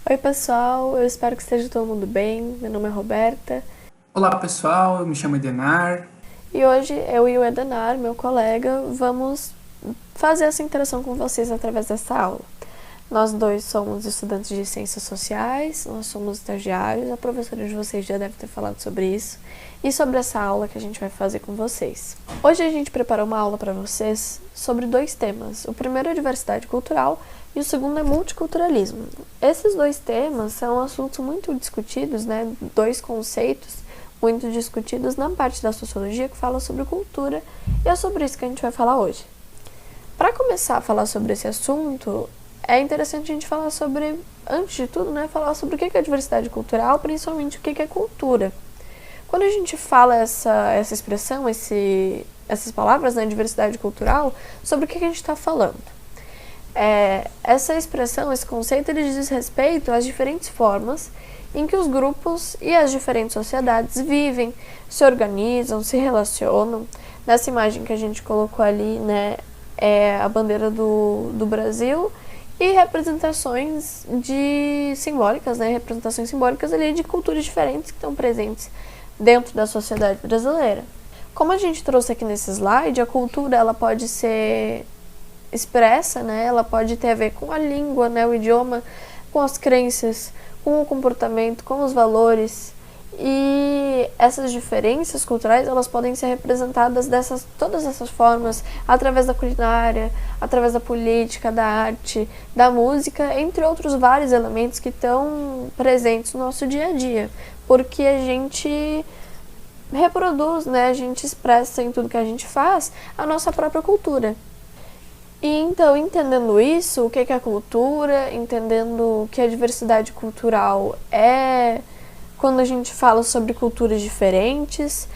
Oi, pessoal, eu espero que esteja todo mundo bem. Meu nome é Roberta Olá pessoal, eu me chamo Edenar. e hoje eu e o Edenar, meu colega, vamos fazer essa interação com vocês através dessa aula. Nós dois somos estudantes de Ciências Sociais, nós somos estagiários, a professora de vocês já deve ter falado sobre isso e sobre essa aula que a gente vai fazer com vocês. Hoje a gente preparou uma aula para vocês sobre dois temas. O primeiro é diversidade cultural e o segundo é multiculturalismo. Esses dois temas são assuntos muito discutidos, né? Dois conceitos muito discutidos na parte da sociologia que fala sobre cultura e é sobre isso que a gente vai falar hoje. Para começar a falar sobre esse assunto, é interessante a gente falar sobre, antes de tudo, né, falar sobre o que é diversidade cultural, principalmente o que é cultura. Quando a gente fala essa expressão, essas palavras, né, diversidade cultural, sobre o que a gente está falando? Essa expressão, esse conceito, ele diz respeito às diferentes formas em que os grupos e as diferentes sociedades vivem, se organizam, se relacionam. Nessa imagem que a gente colocou ali, né, é a bandeira do Brasil e representações simbólicas, né, representações simbólicas ali de culturas diferentes que estão presentes dentro da sociedade brasileira. Como a gente trouxe aqui nesse slide, a cultura ela pode ser expressa, né? Ela pode ter a ver com a língua, né? O idioma, com as crenças, com o comportamento, com os valores. E essas diferenças culturais, elas podem ser representadas todas essas formas, através da culinária, através da política, da arte, da música, entre outros vários elementos que estão presentes no nosso dia a dia. Porque a gente reproduz, né? A gente expressa em tudo que a gente faz a nossa própria cultura. E então, entendendo isso, o que é cultura, entendendo que a diversidade cultural é quando a gente fala sobre culturas diferentes,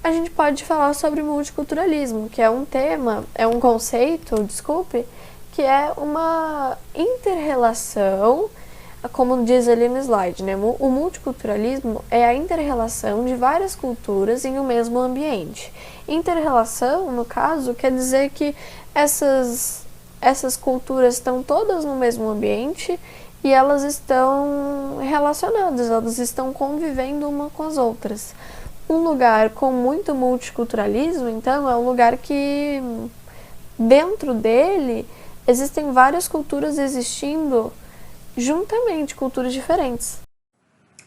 a gente pode falar sobre multiculturalismo, que é um tema, é um conceito, desculpe, que é uma interrelação, como diz ali no slide, né? O multiculturalismo é a interrelação de várias culturas em um mesmo ambiente. Interrelação, no caso, quer dizer que essas culturas estão todas no mesmo ambiente e elas estão relacionadas, elas estão convivendo uma com as outras. Um lugar com muito multiculturalismo, então, é um lugar que dentro dele existem várias culturas existindo juntamente, culturas diferentes.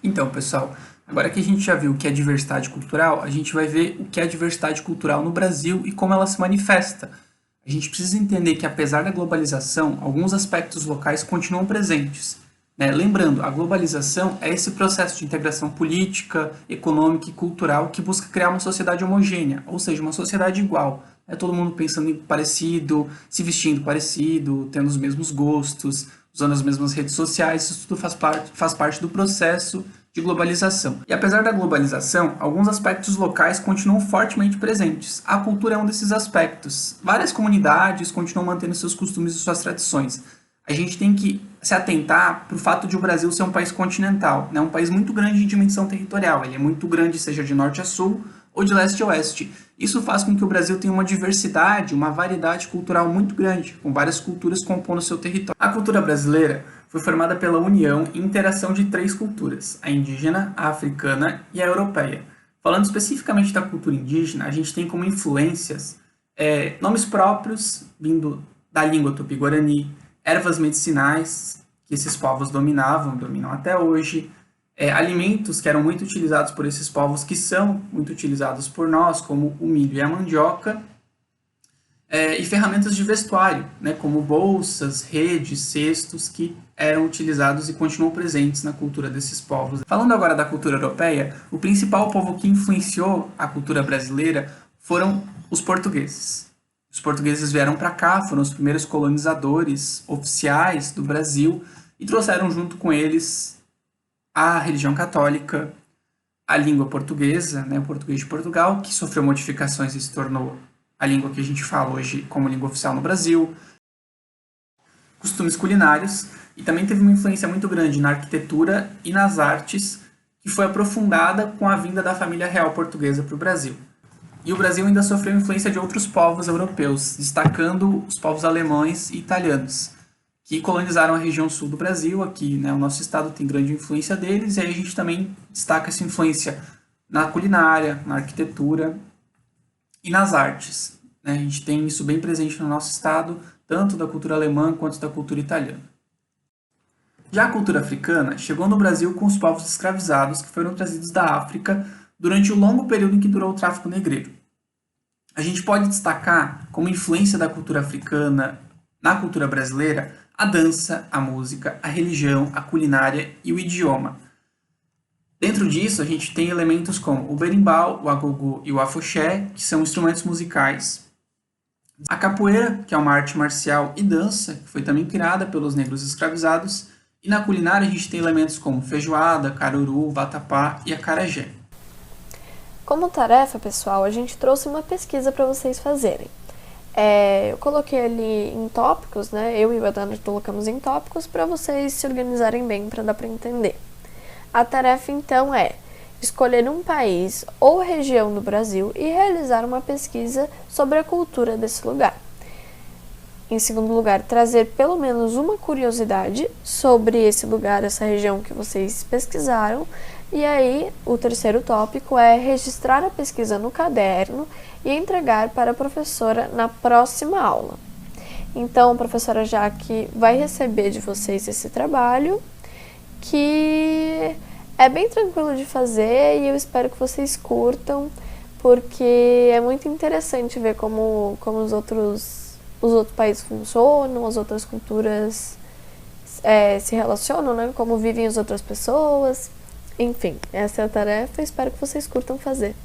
Então, pessoal, agora que a gente já viu o que é diversidade cultural, a gente vai ver o que é diversidade cultural no Brasil e como ela se manifesta. A gente precisa entender que, apesar da globalização, alguns aspectos locais continuam presentes, né? Lembrando, a globalização é esse processo de integração política, econômica e cultural que busca criar uma sociedade homogênea, ou seja, uma sociedade igual. É todo mundo pensando em parecido, se vestindo parecido, tendo os mesmos gostos, usando as mesmas redes sociais, isso tudo faz parte do processo de globalização. E apesar da globalização, alguns aspectos locais continuam fortemente presentes. A cultura é um desses aspectos. Várias comunidades continuam mantendo seus costumes e suas tradições. A gente tem que se atentar para o fato de o Brasil ser um país continental, né? Um país muito grande em dimensão territorial. Ele é muito grande, seja de norte a sul ou de leste a oeste. Isso faz com que o Brasil tenha uma diversidade, uma variedade cultural muito grande, com várias culturas compondo seu território. A cultura brasileira foi formada pela união e interação de três culturas, a indígena, a africana e a europeia. Falando especificamente da cultura indígena, a gente tem como influências nomes próprios vindo da língua tupi-guarani, ervas medicinais que esses povos dominam até hoje, alimentos que eram muito utilizados por esses povos, que são muito utilizados por nós, como o milho e a mandioca, e ferramentas de vestuário, né, como bolsas, redes, cestos, que eram utilizados e continuam presentes na cultura desses povos. Falando agora da cultura europeia, o principal povo que influenciou a cultura brasileira foram os portugueses. Os portugueses vieram para cá, foram os primeiros colonizadores oficiais do Brasil e trouxeram junto com eles a religião católica, a língua portuguesa, né, o português de Portugal, que sofreu modificações e se tornou a língua que a gente fala hoje como língua oficial no Brasil, costumes culinários, e também teve uma influência muito grande na arquitetura e nas artes, que foi aprofundada com a vinda da família real portuguesa para o Brasil. E o Brasil ainda sofreu influência de outros povos europeus, destacando os povos alemães e italianos, que colonizaram a região sul do Brasil. Aqui, né, o nosso estado tem grande influência deles, e aí a gente também destaca essa influência na culinária, na arquitetura e nas artes, né? A gente tem isso bem presente no nosso estado, tanto da cultura alemã quanto da cultura italiana. Já a cultura africana chegou no Brasil com os povos escravizados que foram trazidos da África durante o longo período em que durou o tráfico negreiro. A gente pode destacar como influência da cultura africana na cultura brasileira a dança, a música, a religião, a culinária e o idioma. Dentro disso, a gente tem elementos como o berimbau, o agogô e o afoxé, que são instrumentos musicais. A capoeira, que é uma arte marcial e dança, que foi também criada pelos negros escravizados. E na culinária a gente tem elementos como feijoada, caruru, vatapá e acarajé. Como tarefa, pessoal, a gente trouxe uma pesquisa para vocês fazerem. Eu coloquei ali em tópicos, né? Eu e o Adana colocamos em tópicos para vocês se organizarem bem, para dar para entender. A tarefa, então, é escolher um país ou região do Brasil e realizar uma pesquisa sobre a cultura desse lugar. Em segundo lugar, trazer pelo menos uma curiosidade sobre esse lugar, essa região que vocês pesquisaram. E aí, o terceiro tópico é registrar a pesquisa no caderno e entregar para a professora na próxima aula. Então, a professora Jaque vai receber de vocês esse trabalho, que é bem tranquilo de fazer e eu espero que vocês curtam, porque é muito interessante ver como os outros países funcionam, as outras culturas se relacionam, né? Como vivem as outras pessoas. Enfim, essa é a tarefa e espero que vocês curtam fazer.